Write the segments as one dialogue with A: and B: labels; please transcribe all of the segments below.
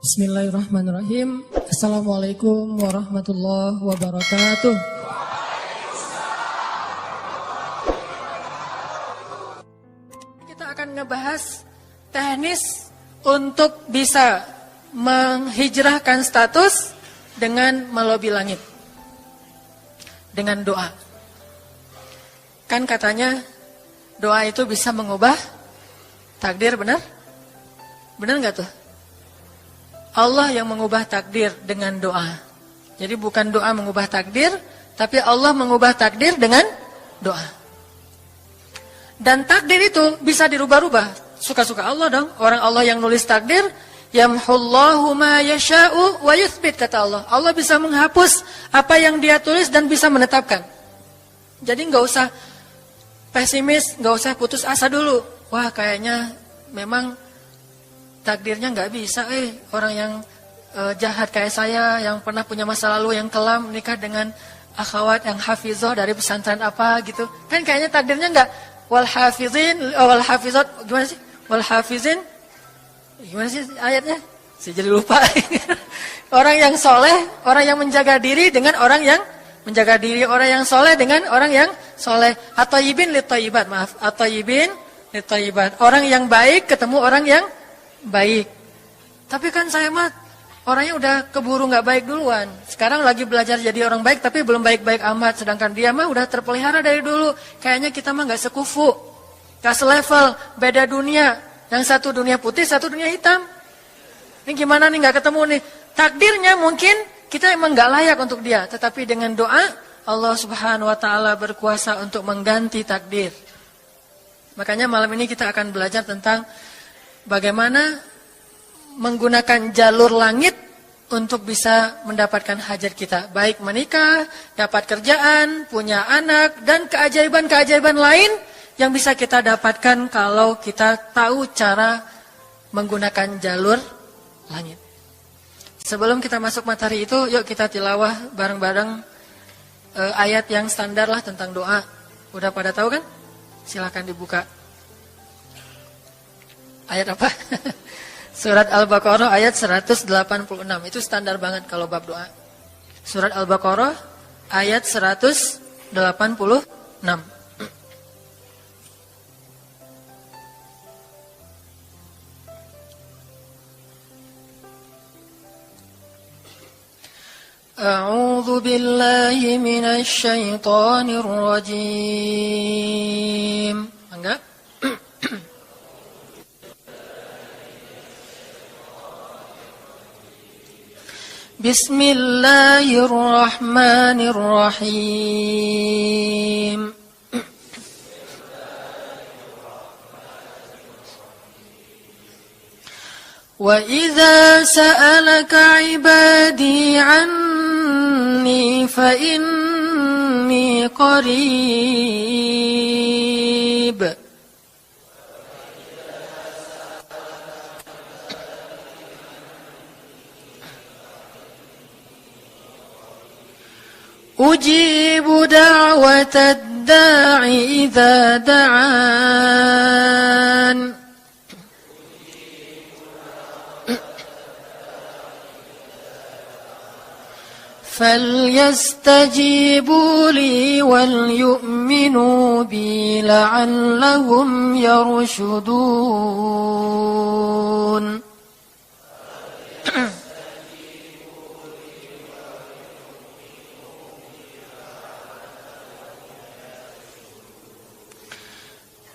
A: Bismillahirrahmanirrahim. Assalamualaikum warahmatullahi wabarakatuh. Kita akan ngebahas teknis untuk bisa menghijrahkan status dengan melobi langit. Dengan doa. Kan katanya doa itu bisa mengubah takdir, benar? Benar nggak tuh? Allah yang mengubah takdir dengan doa. Jadi bukan doa mengubah takdir, tapi Allah mengubah takdir dengan doa. Dan takdir itu bisa dirubah-rubah. Suka-suka Allah dong. Orang Allah yang nulis takdir, yamhullahu ma yasha'u wa yuthbit, kata Allah. Allah bisa menghapus apa yang Dia tulis dan bisa menetapkan. Jadi nggak usah pesimis, nggak usah putus asa dulu. Wah, kayaknya memang takdirnya nggak bisa, orang yang jahat kayak saya, yang pernah punya masa lalu yang kelam, nikah dengan akhwat yang hafizoh dari pesantren apa gitu, kan kayaknya takdirnya nggak. Wal hafizin, wal hafizat, gimana sih? Wal hafizin, gimana sih ayatnya? Saya jadi lupa. Orang yang soleh, orang yang menjaga diri dengan orang yang menjaga diri, orang yang soleh dengan orang yang soleh. At-thayyibin lit-thayyibat, maaf, at-thayyibin lit-thayyibat. Orang yang baik ketemu orang yang baik. Tapi kan saya mah orangnya udah keburu gak baik duluan. Sekarang lagi belajar jadi orang baik tapi belum baik-baik amat. Sedangkan dia mah udah terpelihara dari dulu. Kayaknya kita mah gak sekufu, gak selevel, beda dunia. Yang satu dunia putih, satu dunia hitam. Ini gimana nih gak ketemu nih. Takdirnya mungkin kita emang gak layak untuk dia. Tetapi dengan doa Allah subhanahu wa ta'ala berkuasa untuk mengganti takdir. Makanya malam ini kita akan belajar tentang bagaimana menggunakan jalur langit untuk bisa mendapatkan hajat kita. Baik menikah, dapat kerjaan, punya anak, dan keajaiban-keajaiban lain yang bisa kita dapatkan kalau kita tahu cara menggunakan jalur langit. Sebelum kita masuk materi itu, yuk kita tilawah bareng-bareng ayat yang standar lah tentang doa. Udah pada tahu kan? Silakan dibuka. Ayat apa? Surat Al-Baqarah ayat 186. Itu standar banget kalau bab doa. Surat Al-Baqarah ayat 186. A'udzu billahi minasy syaithanir rajim. Enggak? Bismillahirrahmanirrahim. Wa idza sa'alaka 'ibadi 'anni fa inni qarib. Ujibu da'watad da'i idza da'an. Falyastajibu li wal yu'minu bi la'allahum yarshudun.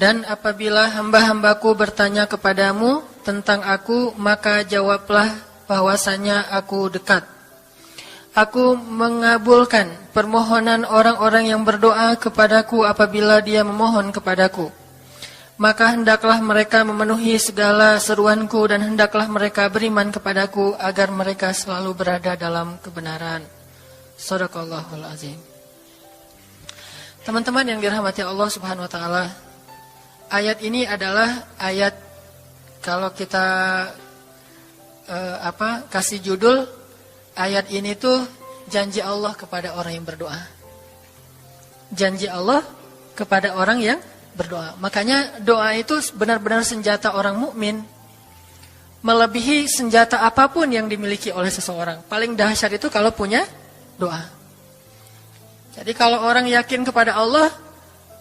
A: Dan apabila hamba-hambaku bertanya kepadamu tentang aku, maka jawablah bahwasanya aku dekat. Aku mengabulkan permohonan orang-orang yang berdoa kepadaku apabila dia memohon kepadaku. Maka hendaklah mereka memenuhi segala seruanku dan hendaklah mereka beriman kepadaku agar mereka selalu berada dalam kebenaran. Shadaqallahul azim. Teman-teman yang dirahmati Allah Subhanahu wa taala, ayat ini adalah ayat kalau kita kasih judul ayat ini tuh janji Allah kepada orang yang berdoa. Janji Allah kepada orang yang berdoa. Makanya doa itu benar-benar senjata orang mukmin. melebihi senjata apapun yang dimiliki oleh seseorang. Paling dahsyat itu kalau punya doa. Jadi kalau orang yakin kepada Allah,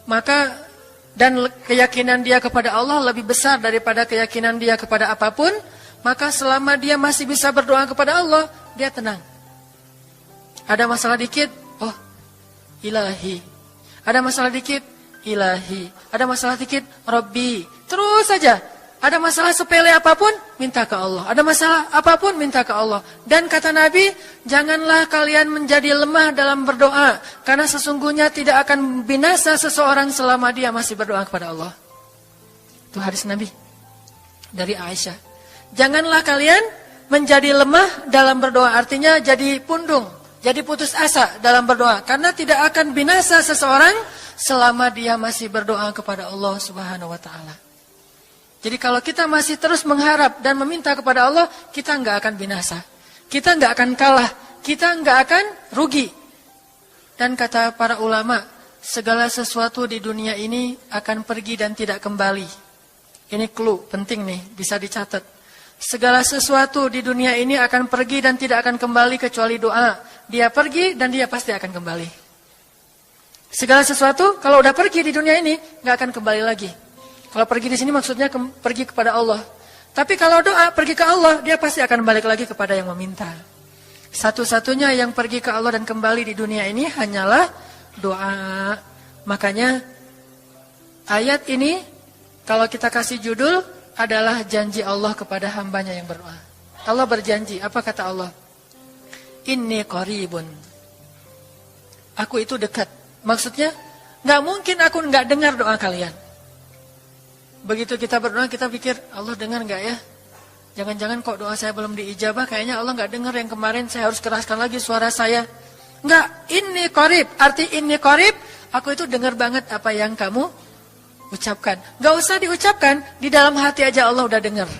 A: maka dan keyakinan dia kepada Allah lebih besar daripada keyakinan dia kepada apapun, maka selama dia masih bisa berdoa kepada Allah, dia tenang. Ada masalah dikit, oh ilahi. Ada masalah dikit, ilahi. Ada masalah dikit, Rabbi. Terus saja. Ada masalah sepele apapun, minta ke Allah. Ada masalah apapun, minta ke Allah. Dan kata Nabi, janganlah kalian menjadi lemah dalam berdoa. Karena sesungguhnya tidak akan binasa seseorang selama dia masih berdoa kepada Allah. Itu hadis Nabi dari Aisyah. Janganlah kalian menjadi lemah dalam berdoa. Artinya jadi pundung, jadi putus asa dalam berdoa. Karena tidak akan binasa seseorang selama dia masih berdoa kepada Allah Subhanahu wa ta'ala. Jadi kalau kita masih terus mengharap dan meminta kepada Allah, kita nggak akan binasa. Kita nggak akan kalah. Kita nggak akan rugi. Dan kata para ulama, segala sesuatu di dunia ini akan pergi dan tidak kembali. Ini clue penting nih, bisa dicatat. Segala sesuatu di dunia ini akan pergi dan tidak akan kembali kecuali doa. Dia pergi dan dia pasti akan kembali. Segala sesuatu kalau udah pergi di dunia ini, nggak akan kembali lagi. Kalau pergi di sini maksudnya pergi kepada Allah. Tapi kalau doa pergi ke Allah, dia pasti akan balik lagi kepada yang meminta. Satu-satunya yang pergi ke Allah dan kembali di dunia ini hanyalah doa. Makanya ayat ini kalau kita kasih judul adalah janji Allah kepada hambanya yang berdoa. Allah berjanji, apa kata Allah? Inni qaribun. Aku itu dekat. Maksudnya nggak mungkin aku nggak dengar doa kalian. Begitu kita berdoa, kita pikir, Allah dengar nggak ya? Jangan-jangan kok doa saya belum diijabah, kayaknya Allah nggak dengar yang kemarin, saya harus keraskan lagi suara saya. Nggak, ini qarib. Arti ini qarib, aku itu dengar banget apa yang kamu ucapkan. Nggak usah diucapkan, di dalam hati aja Allah udah dengar.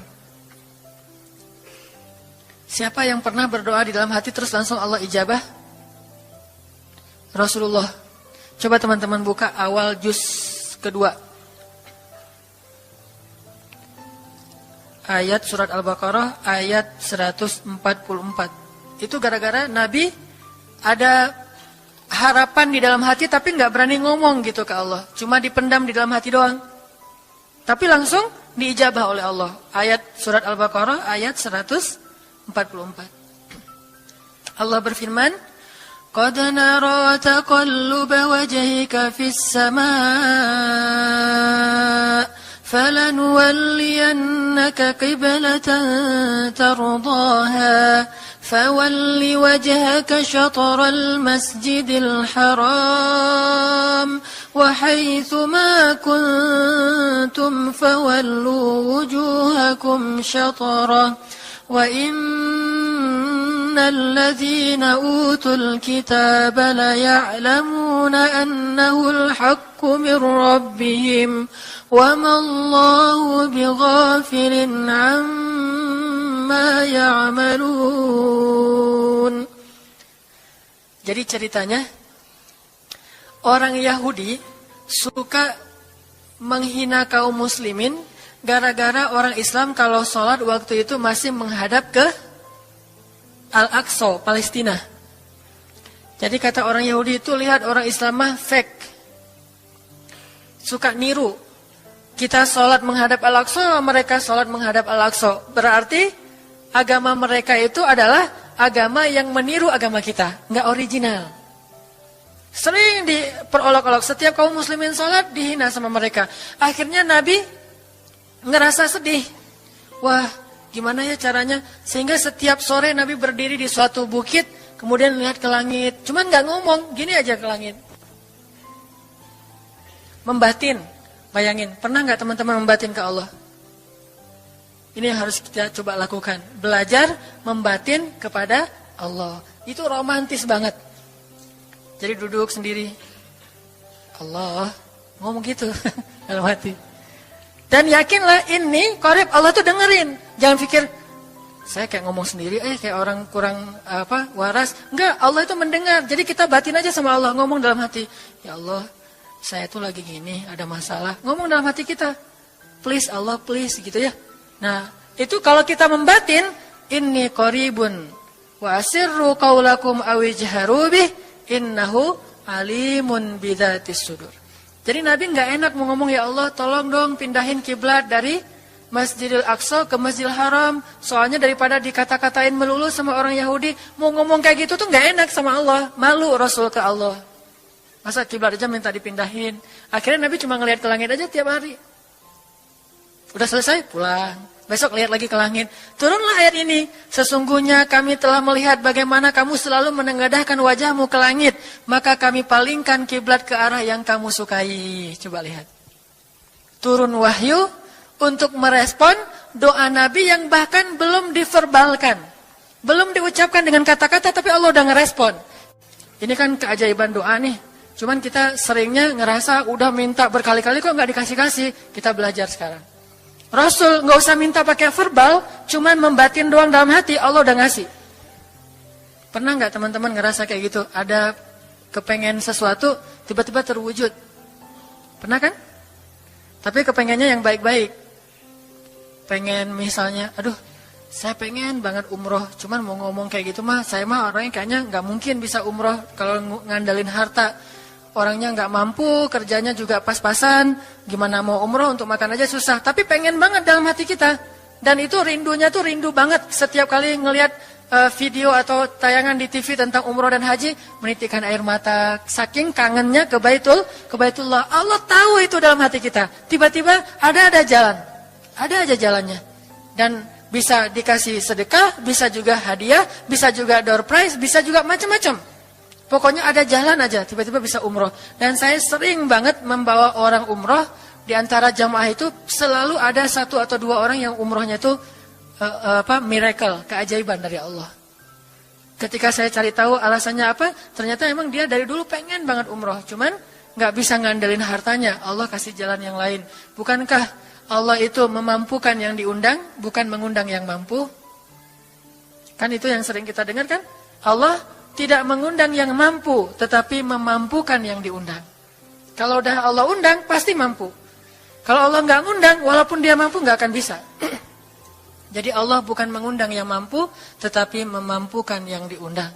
A: Siapa yang pernah berdoa di dalam hati terus langsung Allah ijabah? Rasulullah. Coba teman-teman buka awal juz kedua. Ayat surat Al-Baqarah ayat 144. Itu gara-gara Nabi ada harapan di dalam hati tapi nggak berani ngomong gitu ke Allah. Cuma dipendam di dalam hati doang. Tapi langsung diijabah oleh Allah. Ayat surat Al-Baqarah ayat 144. Allah berfirman, "Qad nara taqalluba wajhika fis samaa." فَلَنُوَلِّيَنَّكَ قِبْلَةً تَرْضَاهَا فَوَلِّ وَجْهَكَ شَطْرَ الْمَسْجِدِ الْحَرَامِ وَحَيْثُ مَا كُنْتُمْ فَوَلُّوا وُجُوهَكُمْ شَطْرَهُ وَإِنَّ الَّذِينَ أُوتُوا الْكِتَابَ لَيَعْلَمُونَ أَنَّهُ الْحَقُّ مِنْ رَبِّهِمْ وَمَا اللَّهُ بِغَافِلٍ عَمَّا يَعْمَلُونَ. Jadi ceritanya, orang Yahudi suka menghina kaum muslimin gara-gara orang Islam kalau sholat waktu itu masih menghadap ke Al-Aqsa, Palestina. Jadi kata orang Yahudi itu, lihat orang Islam mah fake. Suka niru. Kita sholat menghadap Al-Aqsa, mereka sholat menghadap Al-Aqsa. Berarti agama mereka itu adalah agama yang meniru agama kita, nggak original. Sering diperolok-olok, setiap kaum muslimin sholat dihina sama mereka. Akhirnya Nabi ngerasa sedih. Wah, gimana ya caranya? Sehingga setiap sore Nabi berdiri di suatu bukit, kemudian lihat ke langit. Cuman nggak ngomong, gini aja ke langit. Membatin. Bayangin, pernah nggak teman-teman membatin ke Allah? Ini yang harus kita coba lakukan. Belajar membatin kepada Allah. Itu romantis banget. Jadi duduk sendiri. Allah, ngomong gitu dalam hati. Dan yakinlah ini qarib, Allah tuh dengerin. Jangan pikir saya kayak ngomong sendiri, kayak orang kurang waras. Enggak, Allah itu mendengar. Jadi kita batin aja sama Allah, ngomong dalam hati. Ya Allah, saya tuh lagi gini, ada masalah. Ngomong dalam hati kita. Please Allah, please gitu ya. Nah, Itu kalau kita membatin, inni qaribun wa asirru qaulakum aw ijharu bih innahu alimun bidzatis sudur. Jadi Nabi nggak enak mau ngomong, ya Allah tolong dong pindahin kiblat dari Masjidil Aqsa ke Masjidil Haram. Soalnya daripada dikata-katain melulu sama orang Yahudi, mau ngomong kayak gitu tuh nggak enak sama Allah. Malu Rasul ke Allah. Masa kiblat aja minta dipindahin. Akhirnya Nabi cuma ngelihat ke langit aja tiap hari. Udah selesai, pulang. Besok lihat lagi ke langit. Turunlah ayat ini. Sesungguhnya kami telah melihat bagaimana kamu selalu menengadahkan wajahmu ke langit. Maka kami palingkan kiblat ke arah yang kamu sukai. Coba lihat. Turun wahyu untuk merespon doa Nabi yang bahkan belum diverbalkan. Belum diucapkan dengan kata-kata, tapi Allah udah ngerespon. Ini kan keajaiban doa nih. Cuman kita seringnya ngerasa udah minta berkali-kali kok nggak dikasih-kasih. Kita belajar sekarang. Rasul nggak usah minta pakai verbal, cuman membatin doang dalam hati, Allah udah ngasih. Pernah nggak teman-teman ngerasa kayak gitu? Ada kepengen sesuatu, tiba-tiba terwujud. Pernah kan? Tapi kepengennya yang baik-baik. Pengen misalnya, aduh, saya pengen banget umroh, cuman mau ngomong kayak gitu mah, saya mah orangnya kayaknya nggak mungkin bisa umroh kalau ngandalin harta. Orangnya nggak mampu, kerjanya juga pas-pasan, gimana mau umroh untuk makan aja susah. Tapi pengen banget dalam hati kita. Dan itu rindunya tuh rindu banget. Setiap kali ngelihat video atau tayangan di TV tentang umroh dan haji, menitikkan air mata. Saking kangennya ke Baitullah. Allah tahu itu dalam hati kita. Tiba-tiba ada jalan. Ada aja jalannya. Dan bisa dikasih sedekah, bisa juga hadiah, bisa juga door prize, bisa juga macam-macam. Pokoknya ada jalan aja, tiba-tiba bisa umroh. Dan saya sering banget membawa orang umroh. Di antara jamaah itu selalu ada 1 atau 2 orang yang umrohnya itu miracle, keajaiban dari Allah. Ketika saya cari tahu alasannya apa, ternyata emang dia dari dulu pengen banget umroh. Cuman nggak bisa ngandelin hartanya, Allah kasih jalan yang lain. Bukankah Allah itu memampukan yang diundang, bukan mengundang yang mampu? Kan itu yang sering kita dengar kan? Allah tidak mengundang yang mampu, tetapi memampukan yang diundang. Kalau udah Allah undang, pasti mampu. Kalau Allah nggak undang, walaupun dia mampu, nggak akan bisa. Jadi Allah bukan mengundang yang mampu, tetapi memampukan yang diundang.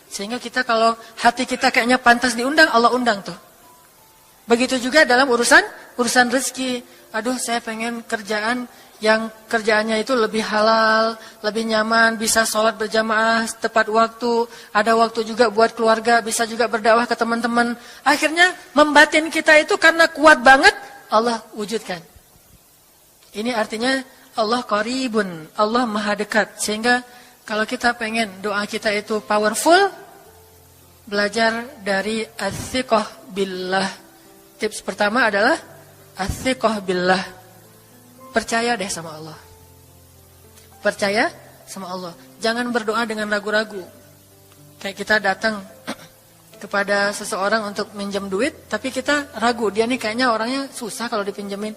A: Sehingga kita kalau hati kita kayaknya pantas diundang, Allah undang tuh. Begitu juga dalam urusan rezeki. Aduh, saya pengen kerjaan yang kerjaannya itu lebih halal, lebih nyaman, bisa sholat berjamaah tepat waktu, ada waktu juga buat keluarga, bisa juga berdakwah ke teman-teman. Akhirnya membatin kita itu karena kuat banget, Allah wujudkan. Ini artinya Allah qaribun, Allah maha dekat. Sehingga kalau kita pengen doa kita itu powerful, belajar dari as-siqah billah. Tips pertama adalah as-siqah billah. Percaya deh sama Allah. Percaya sama Allah. Jangan berdoa dengan ragu-ragu. Kayak kita datang kepada seseorang untuk minjem duit, tapi kita ragu. Dia nih kayaknya orangnya susah kalau dipinjemin.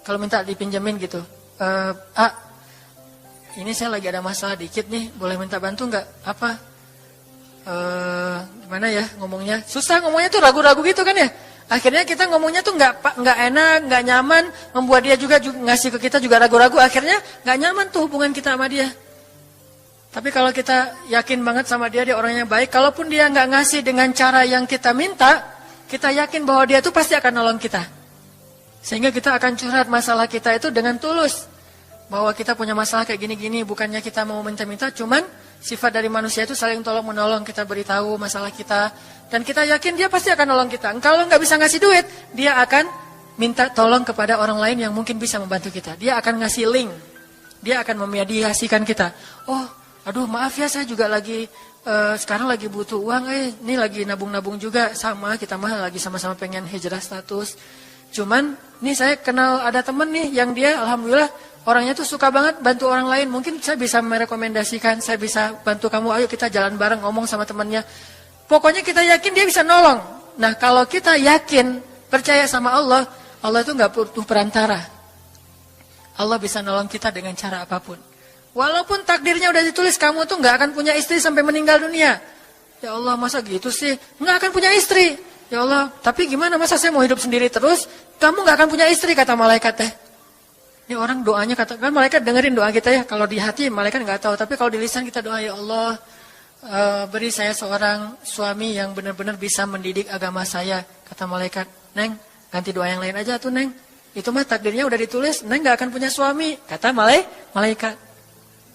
A: Kalau minta dipinjemin gitu. Ini saya lagi ada masalah dikit nih. Boleh minta bantu nggak? Apa? Gimana ya ngomongnya? Susah ngomongnya tuh ragu-ragu gitu kan ya. Akhirnya kita ngomongnya tuh nggak enak, nggak nyaman, membuat dia juga ngasih ke kita juga ragu-ragu. Akhirnya nggak nyaman tuh hubungan kita sama dia. Tapi kalau kita yakin banget sama dia orangnya baik, kalaupun dia nggak ngasih dengan cara yang kita minta, kita yakin bahwa dia tuh pasti akan nolong kita. Sehingga kita akan curhat masalah kita itu dengan tulus. Bahwa kita punya masalah kayak gini-gini, bukannya kita mau minta-minta, cuman sifat dari manusia itu saling tolong-menolong, kita beritahu masalah kita. Dan kita yakin dia pasti akan nolong kita. Kalau nggak bisa ngasih duit, dia akan minta tolong kepada orang lain yang mungkin bisa membantu kita. Dia akan ngasih link. Dia akan memediasikan kita. Oh, aduh maaf ya saya juga lagi, sekarang lagi butuh uang. Ini lagi nabung-nabung juga. Sama, kita mah lagi sama-sama pengen hijrah status. Cuman, nih saya kenal ada temen nih yang dia alhamdulillah orangnya tuh suka banget bantu orang lain. Mungkin saya bisa merekomendasikan, saya bisa bantu kamu. Ayo kita jalan bareng ngomong sama temennya. Pokoknya kita yakin dia bisa nolong. Nah kalau kita yakin, percaya sama Allah, Allah itu gak butuh perantara. Allah bisa nolong kita dengan cara apapun. Walaupun takdirnya udah ditulis, kamu tuh gak akan punya istri sampai meninggal dunia. Ya Allah masa gitu sih, gak akan punya istri. Ya Allah, tapi gimana masa saya mau hidup sendiri terus, kamu gak akan punya istri kata malaikat teh. Ini orang doanya katakan malaikat dengerin doa kita ya. Kalau di hati malaikat nggak tahu, tapi kalau di lisan kita doa, ya Allah, beri saya seorang suami yang benar-benar bisa mendidik agama saya. Kata malaikat, Neng, ganti doa yang lain aja tuh Neng. Itu mah takdirnya udah ditulis, Neng nggak akan punya suami. Kata malaikat.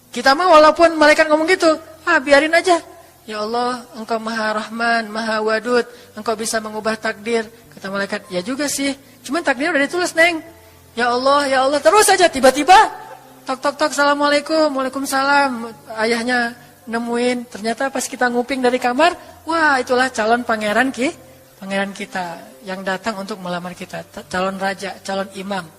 A: Kita mah walaupun malaikat ngomong gitu, biarin aja. Ya Allah, Engkau Maha Rahman, Maha Wadud, Engkau bisa mengubah takdir. Kata malaikat, ya juga sih. Cuman takdirnya udah ditulis, Neng. Ya Allah, terus aja tiba-tiba tok, Assalamualaikum, Waalaikumsalam. Ayahnya nemuin, ternyata pas kita nguping dari kamar, wah itulah calon pangeran kita yang datang untuk melamar kita, calon raja, calon imam.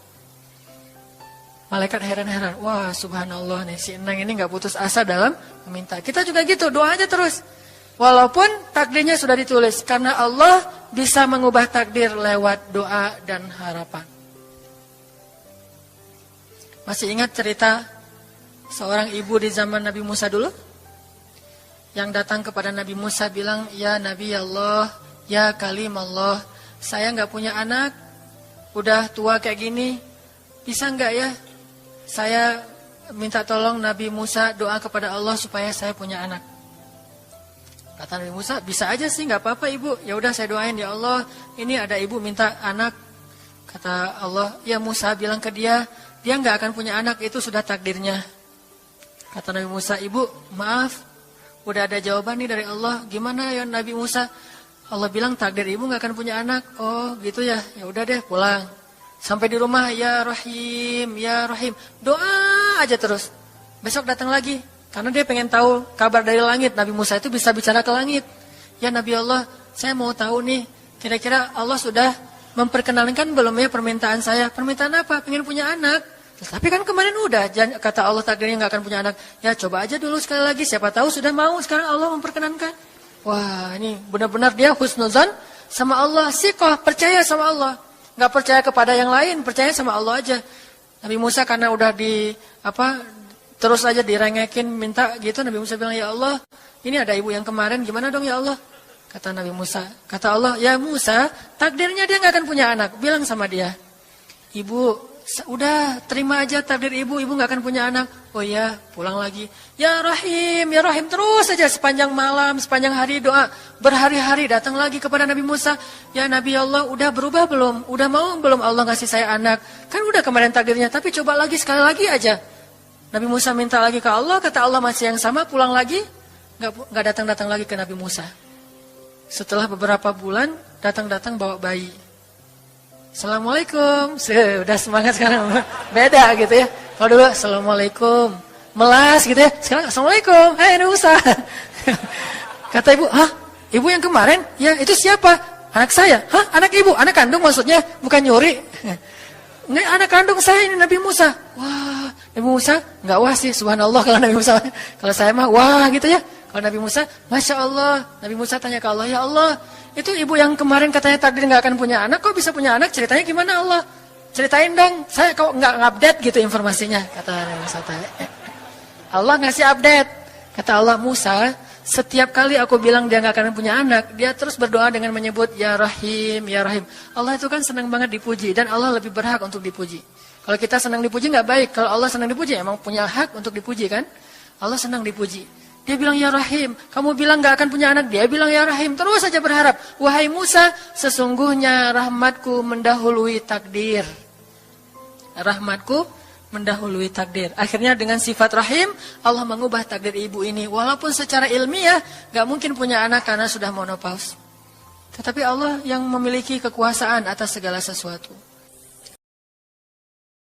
A: Malaikat heran-heran, wah subhanallah nih, si Enang ini gak putus asa dalam meminta. Kita juga gitu, doa aja terus. Walaupun takdirnya sudah ditulis, karena Allah bisa mengubah takdir lewat doa dan harapan. Masih ingat cerita seorang ibu di zaman Nabi Musa dulu? Yang datang kepada Nabi Musa bilang, ya Nabi Allah, ya Kalim Allah, saya gak punya anak, udah tua kayak gini, bisa gak ya? Saya minta tolong Nabi Musa doa kepada Allah supaya saya punya anak. Kata Nabi Musa, bisa aja sih, gak apa-apa ibu. Ya udah saya doain, ya Allah, ini ada ibu minta anak. Kata Allah, ya Musa bilang ke dia gak akan punya anak, itu sudah takdirnya. Kata Nabi Musa, ibu maaf, udah ada jawaban nih dari Allah. Gimana ya Nabi Musa? Allah bilang takdir ibu gak akan punya anak. Oh gitu ya, ya udah deh pulang. Sampai di rumah, ya Rahim, ya Rahim. Doa aja terus. Besok datang lagi. Karena dia pengen tahu kabar dari langit. Nabi Musa itu bisa bicara ke langit. Ya Nabi Allah, saya mau tahu nih. Kira-kira Allah sudah memperkenalkan belum ya permintaan saya? Permintaan apa? Pengen punya anak. Tapi kan kemarin udah. Kata Allah takdirnya gak akan punya anak. Ya coba aja dulu sekali lagi. Siapa tahu sudah mau. Sekarang Allah memperkenankan. Wah ini benar-benar dia husnuzan sama Allah. Siqah, percaya sama Allah. Gak percaya kepada yang lain, percaya sama Allah aja. Nabi Musa karena udah terus aja direngekin minta gitu, Nabi Musa bilang, ya Allah, ini ada ibu yang kemarin, gimana dong ya Allah? Kata Nabi Musa, kata Allah, ya Musa, takdirnya dia gak akan punya anak. Bilang sama dia, ibu, udah terima aja takdir ibu gak akan punya anak. Oh ya, pulang lagi. Ya Rahim, terus aja sepanjang malam, sepanjang hari doa. Berhari-hari datang lagi kepada Nabi Musa. Ya Nabi Allah, udah berubah belum? Udah mau belum Allah ngasih saya anak? Kan udah kemarin takdirnya, tapi coba lagi sekali lagi aja. Nabi Musa minta lagi ke Allah, kata Allah masih yang sama, pulang lagi. Gak datang-datang lagi ke Nabi Musa. Setelah beberapa bulan, datang-datang bawa bayi. Assalamualaikum. Sudah semangat sekarang. Beda gitu ya. Kalau dulu Assalamualaikum. Melas gitu ya. Sekarang Assalamualaikum. Hai Nabi Musa. Kata ibu, ibu yang kemarin? Ya itu siapa? Anak saya. Anak ibu? Anak kandung maksudnya? Bukan nyuri. Ini anak kandung saya ini Nabi Musa. Wah, Nabi Musa nggak wah sih, subhanallah kalau Nabi Musa. Kalau saya mah wah gitu ya. Kalau Nabi Musa, Masya Allah. Nabi Musa tanya ke Allah, ya Allah, itu ibu yang kemarin katanya takdir nggak akan punya anak, kok bisa punya anak? Ceritanya gimana Allah? Ceritain dong, saya kok nggak update gitu informasinya. Kata Nabi Musa. Allah ngasih update. Kata Allah, Musa, setiap kali aku bilang dia nggak akan punya anak, dia terus berdoa dengan menyebut Ya Rahim, Ya Rahim. Allah itu kan senang banget dipuji dan Allah lebih berhak untuk dipuji. Kalau kita senang dipuji nggak baik. Kalau Allah senang dipuji, emang punya hak untuk dipuji kan? Allah senang dipuji. Dia bilang Ya Rahim, kamu bilang gak akan punya anak. Dia bilang Ya Rahim, terus saja berharap. Wahai Musa, sesungguhnya rahmatku mendahului takdir. Rahmatku mendahului takdir. Akhirnya dengan sifat Rahim, Allah mengubah takdir ibu ini. Walaupun secara ilmiah gak mungkin punya anak karena sudah menopause. Tetapi Allah yang memiliki kekuasaan atas segala sesuatu.